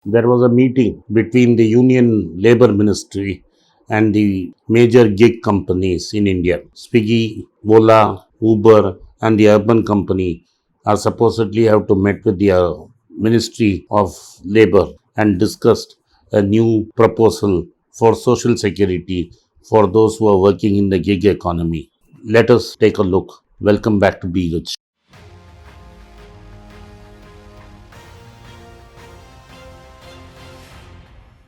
There was a meeting between the Union Labour Ministry and the major gig companies in India. Swiggy, Ola, Uber, and the urban company are supposedly have to meet with the Ministry of Labour and discussed a new proposal for social security for those who are working in the gig economy. Let us take a look. Welcome back to Be Rich.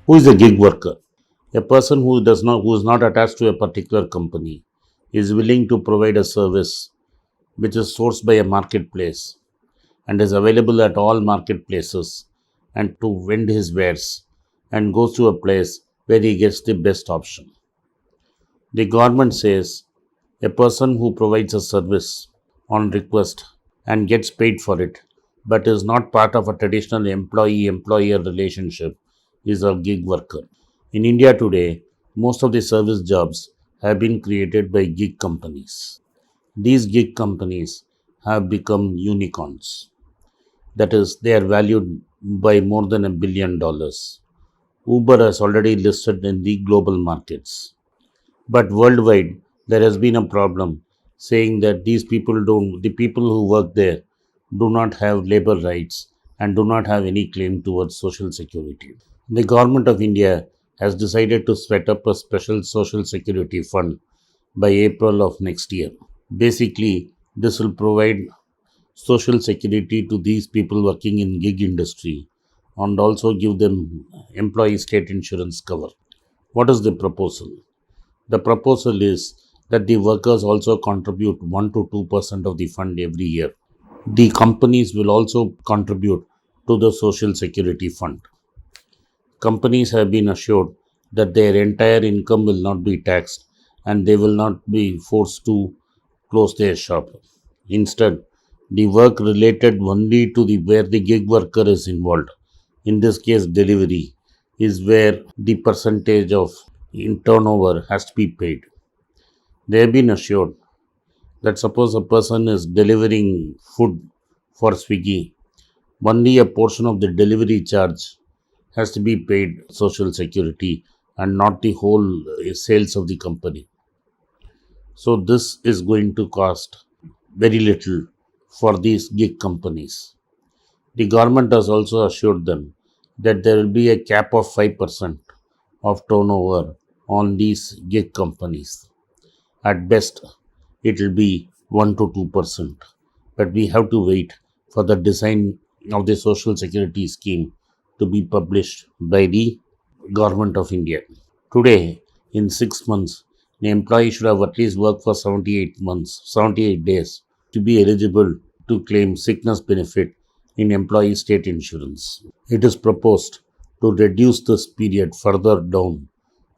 Who is a gig worker? A person who is not attached to a particular company is willing to provide a service which is sourced by a marketplace and is available at all marketplaces and to vend his wares and goes to a place where he gets the best option. The government says a person who provides a service on request and gets paid for it but is not part of a traditional employee employer relationship is a gig worker. In India today, most of the service jobs have been created by gig companies. These gig companies have become unicorns. That is, they are valued by more than $1 billion. Uber has already listed in the global markets. But worldwide, there has been a problem saying that the people who work there do not have labor rights and do not have any claim towards social security. The government of India has decided to set up a special social security fund by April of next year. Basically, this will provide social security to these people working in gig industry and also give them employee state insurance cover. What is the proposal? The proposal is that the workers also contribute 1 to 2% of the fund every year. The companies will also contribute to the social security fund. Companies have been assured that their entire income will not be taxed and they will not be forced to close their shop. Instead, the work related only to the where the gig worker is involved, in this case delivery, is where the percentage of in turnover has to be paid. They have been assured that suppose a person is delivering food for Swiggy, only a portion of the delivery charge has to be paid social security and not the whole sales of the company. So this is going to cost very little for these gig companies. The government has also assured them that there will be a cap of 5% of turnover on these gig companies. At best, it will be 1 to 2%. But we have to wait for the design of the social security scheme to be published by the government of India. Today, in 6 months, the employee should have at least worked for 78 days to be eligible to claim sickness benefit in employee state insurance. It is proposed to reduce this period further down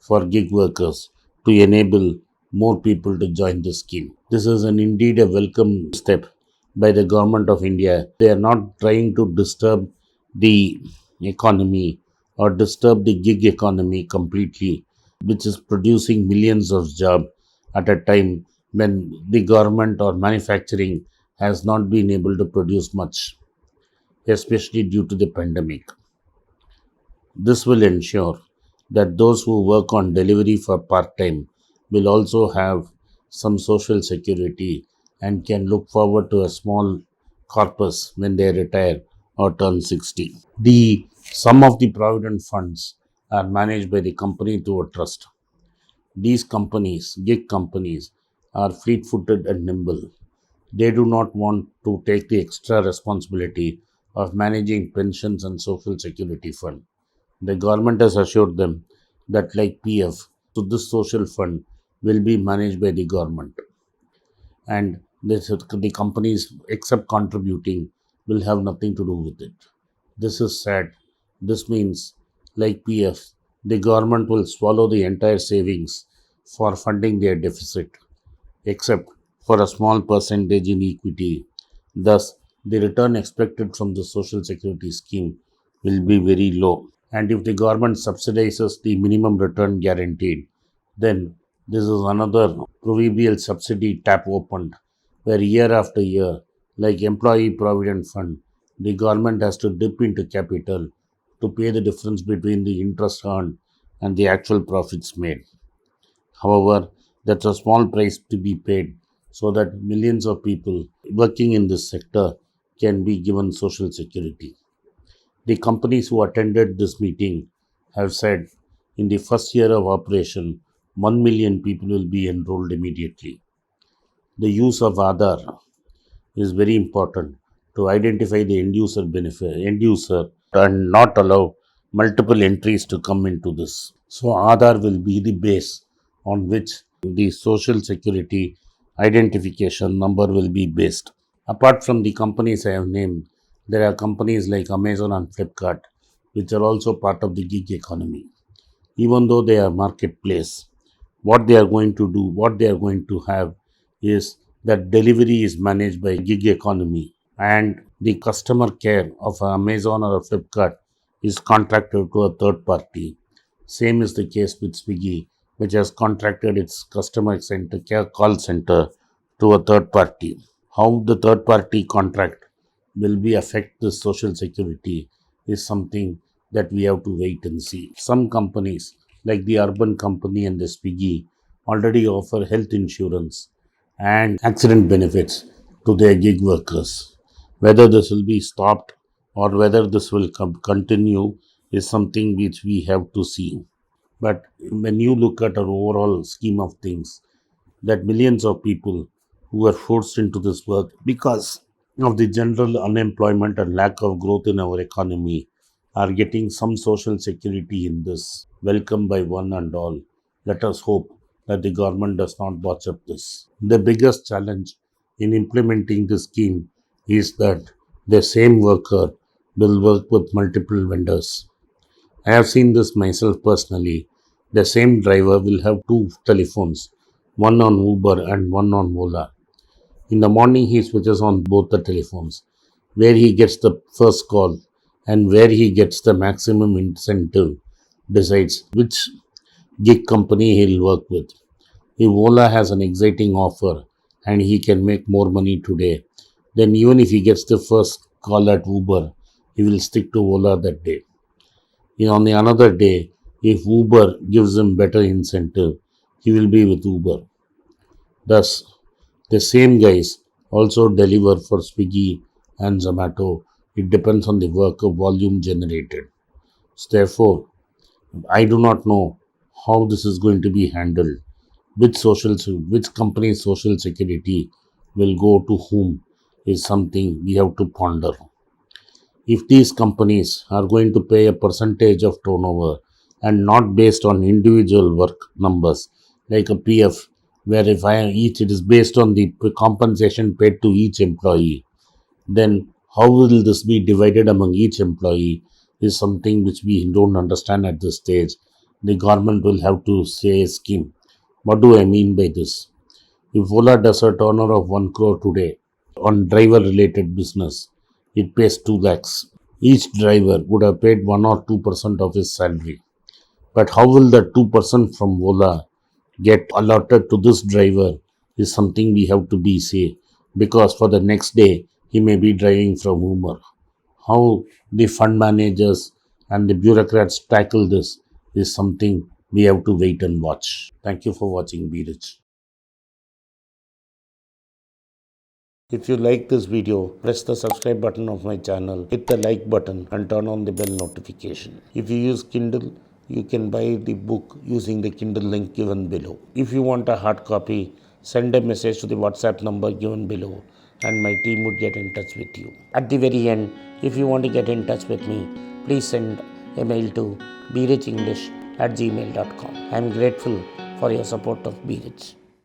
for gig workers to enable more people to join the scheme. This is indeed a welcome step by the government of India. They are not trying to disturb the economy or disturb the gig economy completely, which is producing millions of jobs at a time when the government or manufacturing has not been able to produce much, especially due to the pandemic. This will ensure that those who work on delivery for part time will also have some social security and can look forward to a small corpus when they retire or turn 60. The some of the provident funds are managed by the company through a trust. These companies, gig companies, are fleet footed and nimble. They do not want to take the extra responsibility of managing pensions and social security fund. The government has assured them that, like PF, so this social fund will be managed by the government, and the companies, except contributing, will have nothing to do with it. This is sad. This means, like PF, the government will swallow the entire savings for funding their deficit, except for a small percentage in equity. Thus, the return expected from the Social Security scheme will be very low. And if the government subsidizes the minimum return guaranteed, then this is another proverbial subsidy tap opened, where year after year, like employee provident fund, the government has to dip into capital to pay the difference between the interest earned and the actual profits made. However, that's a small price to be paid so that millions of people working in this sector can be given social security. The companies who attended this meeting have said in the first year of operation, 1 million people will be enrolled immediately. The use of Aadhaar is very important to identify the end user and not allow multiple entries to come into this. So Aadhaar will be the base on which the social security identification number will be based. Apart from the companies I have named, there are companies like Amazon and Flipkart, which are also part of the gig economy. Even though they are marketplace, what they are going to have is that delivery is managed by gig economy and the customer care of Amazon or Flipkart is contracted to a third party. Same is the case with Swiggy, which has contracted its customer center care call center to a third party. How the third party contract will be affect the social security is something that we have to wait and see. Some companies like the Urban Company and the Swiggy already offer health insurance and accident benefits to their gig workers. Whether this will be stopped or whether this will continue is something which we have to see. But when you look at our overall scheme of things, that millions of people who were forced into this work because of the general unemployment and lack of growth in our economy are getting some social security in this. Welcome by one and all. Let us hope that the government does not botch up this. The biggest challenge in implementing this scheme is that the same worker will work with multiple vendors. I have seen this myself personally. The same driver will have two telephones, one on Uber and one on Ola. In the morning, he switches on both the telephones, where he gets the first call and where he gets the maximum incentive decides which gig company he'll work with. If Ola has an exciting offer and he can make more money today, then even if he gets the first call at Uber, he will stick to Ola that day. On the another day, if Uber gives him better incentive, he will be with Uber. Thus, the same guys also deliver for Swiggy and Zomato. It depends on the work of volume generated. So therefore, I do not know how this is going to be handled. Which company's social security will go to whom is something we have to ponder. If these companies are going to pay a percentage of turnover and not based on individual work numbers like a PF, where if I each it is based on the compensation paid to each employee, then how will this be divided among each employee is something which we don't understand at this stage. The government will have to say a scheme. What do I mean by this? If Ola does a turnover of 1 crore today on driver related business, it pays 2 lakhs. Each driver would have paid 1 or 2% of his salary. But how will the 2% from Ola get allotted to this driver is something we have to be say because for the next day he may be driving from Uber. How the fund managers and the bureaucrats tackle this is something we have to wait and watch. Thank you for watching. Be Rich. If you like this video, press the subscribe button of my channel, hit the like button and turn on the bell notification. If you use Kindle, you can buy the book using the Kindle link given below. If you want a hard copy, send a message to the WhatsApp number given below and my team would get in touch with you. At the very end, if you want to get in touch with me, please send a mail to berichenglish@gmail.com. I am grateful for your support of Be Rich.